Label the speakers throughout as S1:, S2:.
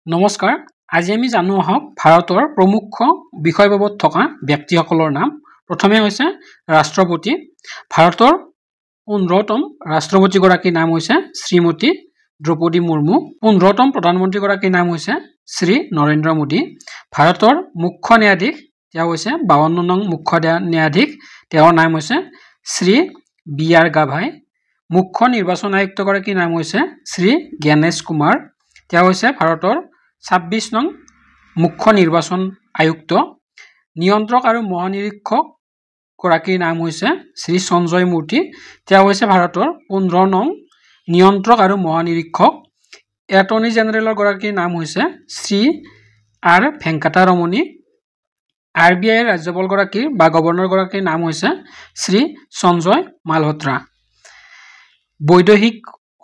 S1: নমস্কাৰ আজি আমি জানো আহক ভাৰতৰ প্ৰমুখ বিষয়ববত থকা ব্যক্তিসকলৰ নাম প্ৰথমে হৈছে ৰাষ্ট্ৰপতি ভাৰতৰ 15তম ৰাষ্ট্ৰপতি গৰাকীৰ নাম হৈছে শ্ৰীমতী দ্ৰৌপদী মুৰ্মু 15তম প্ৰধানমন্ত্ৰী গৰাকীৰ নাম হৈছে শ্ৰী নৰেন্দ্ৰ মোদী ভাৰতৰ মুখ্য ন্যায়াধীশ তেওঁ হৈছে 52 নং মুখ্য ন্যায়াধীশ তেওঁৰ নাম হৈছে শ্ৰী বি আৰ গাভাই মুখ্য নিৰ্বাচন আয়ুক্ত গৰাকীৰ নাম হৈছে শ্ৰী জ্ঞানেশ কুমাৰ তেওঁ হৈছে ভাৰতৰ 26 নং মুখ্য নিৰ্বাচন আয়ুক্ত নিয়ন্ত্ৰক আৰু মহানিৰীক্ষক গৰাকীৰ নাম হৈছে শ্ৰী সঞ্জয় মূৰ্তি তেওঁ হৈছে ভাৰতৰ 15 নং নিয়ন্ত্ৰক আৰু মহানিৰীক্ষক এটৰ্নি জেনেৰেলৰ গৰাকীৰ নাম হৈছে শ্ৰী আৰ ভেংকটা ৰমণী আৰবিআই ৰাজ্যপাল গৰাকীৰ বা গভৰ্ণৰ গৰাকীৰ নাম হৈছে শ্ৰী সঞ্জয় মালহোত্ৰা বৈদেশিক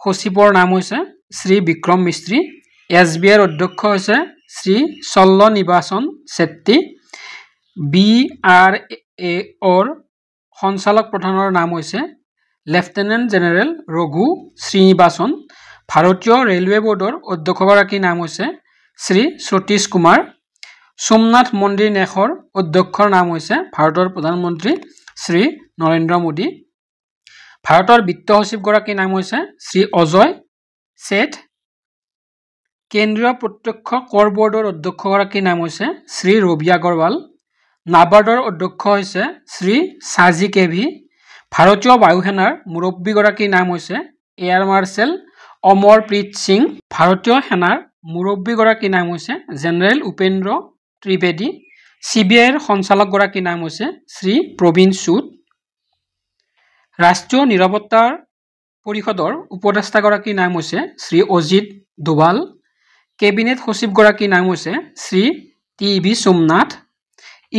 S1: সচিবৰ নাম হৈছে শ্ৰী বিক্ৰম মিস্ত্ৰী এছবিআইৰ অধ্যক্ষ হৈছে শ্ৰী চল্ল নিবাসন চেট্টি বিআৰএৰ সঞ্চালক প্ৰধানৰ নাম হৈছে লেফটেনেণ্ট জেনেৰেল ৰঘু শ্ৰীনিবাসন ভাৰতীয় ৰেলৱে বোৰ্ডৰ অধ্যক্ষ গৰাকীৰ নাম হৈছে শ্ৰী সতীশ কুমাৰ সোমনাথ মন্দিৰ ন্যাসৰ অধ্যক্ষৰ নাম হৈছে ভাৰতৰ প্ৰধানমন্ত্ৰী শ্ৰী নৰেন্দ্ৰ মোদী ভাৰতৰ বিত্ত সচিব গৰাকীৰ নাম হৈছে শ্ৰী অজয় শেঠ কেন্দ্ৰীয় প্ৰত্যক্ষ কৰ বোৰ্ডৰ অধ্যক্ষ গৰাকীৰ নাম হৈছে শ্ৰী ৰবি আগৰৱাল নাবাৰ্ডৰ অধ্যক্ষ হৈছে শ্ৰী সাজি কেভি ভাৰতীয় বায়ুসেনাৰ মুৰব্বী গৰাকীৰ নাম হৈছে এয়াৰ মাৰ্শেল অমৰপ্ৰীত সিং ভাৰতীয় সেনাৰ মুৰব্বী গৰাকীৰ নাম হৈছে জেনেৰেল উপেন্দ্ৰ ত্ৰিবেদী সিবিআইৰ সঞ্চালক গৰাকীৰ নাম হৈছে শ্ৰী প্ৰবীণ সুদ ৰাষ্ট্ৰীয় নিৰাপত্তা পৰিষদৰ উপদেষ্টা গৰাকীৰ নাম হৈছে শ্ৰী অজিত ডোভাল কেবিনেট সচিব গৰাকীৰ নাম হৈছে শ্ৰী টি ভি সোমনাথ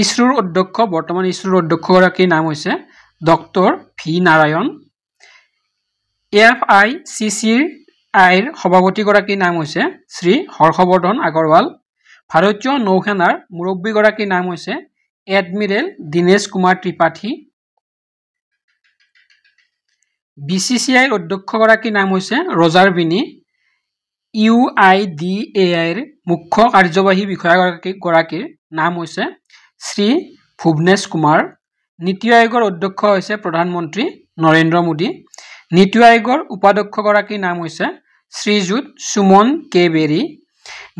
S1: ইছৰোৰ অধ্যক্ষ বৰ্তমান ইছৰোৰ অধ্যক্ষ গৰাকীৰ নাম হৈছে ডক্টৰ ভি নাৰায়ণ এফআইচিচিআইৰ সভাপতি গৰাকীৰ নাম হৈছে শ্ৰী হৰ্ষবৰ্ধন আগৰৱাল ভাৰতীয় নৌসেনাৰ মুৰব্বী গৰাকীৰ নাম হৈছে এডমিৰেল দীনেশ কুমাৰ ত্ৰিপাঠী বিচিচিআইৰ অধ্যক্ষ গৰাকীৰ নাম হৈছে ৰজাৰ বিনি UIDAIৰ মুখ্য কাৰ্যবাহী বিষয়া গৰাকীৰ নাম হৈছে শ্ৰী ভুৱনেশ কুমাৰ নীতি আয়োগৰ অধ্যক্ষ হৈছে প্ৰধানমন্ত্ৰী নৰেন্দ্ৰ মোদী নীতি আয়োগৰ উপাধ্যক্ষ গৰাকীৰ নাম হৈছে শ্ৰীযুত সুমন কে বেৰী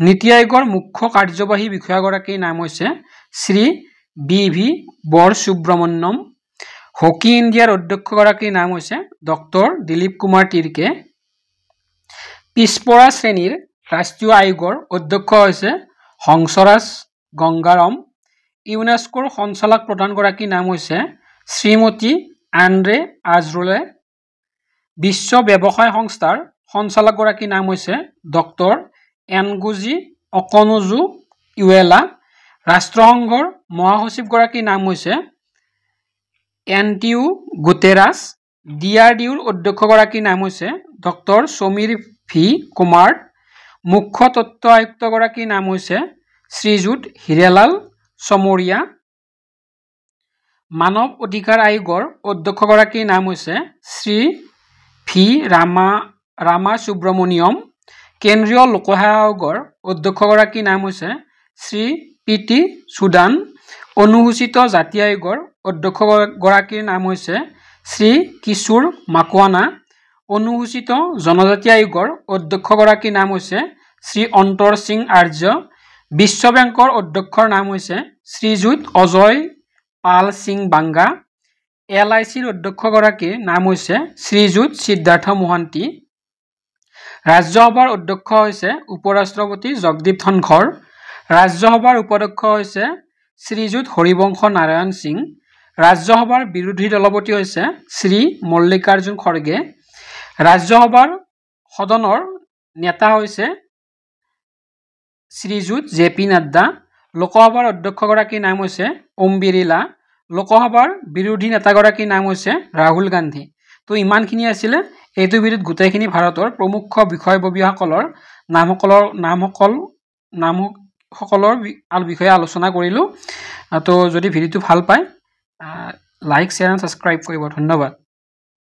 S1: নীতি আয়োগৰ মুখ্য কাৰ্যবাহী বিষয়া গৰাকীৰ নাম হৈছে শ্ৰী BV বৰ সুব্ৰমণ্যম হকি ইণ্ডিয়াৰ অধ্যক্ষ গৰাকীৰ নাম হৈছে ডক্টৰ দিলীপ কুমাৰ তিৰ্কে পিছপৰা শ্ৰেণীৰ ৰাষ্ট্ৰীয় আয়োগৰ অধ্যক্ষ হৈছে হংসৰাজ গংগাৰাম ইউনেস্কোৰ সঞ্চালক প্ৰধান গৰাকীৰ নাম হৈছে শ্ৰীমতী আন্দ্ৰে আজৰোলে বিশ্ব ব্যৱসায় সংস্থাৰ সঞ্চালক গৰাকীৰ নাম হৈছে ডক্টৰ এনগুজি অকনুজু ইৱেলা ৰাষ্ট্ৰসংঘৰ মহাসচিব গৰাকীৰ নাম হৈছে এণ্টিউ গুটেৰাছ DRDOৰ অধ্যক্ষ গৰাকীৰ নাম হৈছে ডক্টৰ সমীৰ ভি কুমাৰ মুখ্য তত্ত্ব আয়ুক্ত গৰাকীৰ নাম হৈছে শ্ৰীযুত হিৰেলাল চমৰীয়া মানৱ অধিকাৰ আয়োগৰ অধ্যক্ষ গৰাকীৰ নাম হৈছে শ্ৰী ভি ৰামা সুব্ৰমণিয়ম কেন্দ্ৰীয় লোকসেৱা আয়োগৰ অধ্যক্ষ গৰাকীৰ নাম হৈছে শ্ৰী PT সুদান অনুসূচিত জাতি আয়োগৰ অধ্যক্ষ গৰাকীৰ নাম হৈছে শ্ৰী কিশোৰ মাকৱানা অনুসূচিত জনজাতি আয়োগৰ অধ্যক্ষ গৰাকীৰ নাম হৈছে শ্ৰী অন্তৰ সিং আৰ্য বিশ্ব বেংকৰ অধ্যক্ষৰ নাম হৈছে শ্ৰীযুত অজয় পাল সিং বাংগা LICৰ অধ্যক্ষ গৰাকীৰ নাম হৈছে শ্ৰীযুত সিদ্ধাৰ্থ মোহান্তি ৰাজ্যসভাৰ অধ্যক্ষ হৈছে উপৰাষ্ট্ৰপতি জগদীপ ধনখৰ ৰাজ্যসভাৰ উপাধ্যক্ষ হৈছে শ্ৰীযুত হৰিবংশ নাৰায়ণ সিং ৰাজ্যসভাৰ বিৰোধী দলপতি হৈছে শ্ৰী মল্লিকাৰ্জুন খৰগে ৰাজ্যসভাৰ সদনৰ নেতা হৈছে শ্ৰীযুত JP নাড্ডা লোকসভাৰ অধ্যক্ষ গৰাকীৰ নাম হৈছে ওম বিৰলা লোকসভাৰ বিৰোধী নেতাগৰাকীৰ নাম হৈছে ৰাহুল গান্ধী তো ইমানখিনি আছিল এইটো ভিডিঅ'ত গোটেইখিনি ভাৰতৰ প্ৰমুখ বিষয়ববীয়াসকলৰ নামসকলৰ বিষয়ে আলোচনা কৰিলোঁ তো যদি ভিডিঅ'টো ভাল পায় লাইক শ্বেয়াৰ এণ্ড ছাবস্ক্ৰাইব কৰিব ধন্যবাদ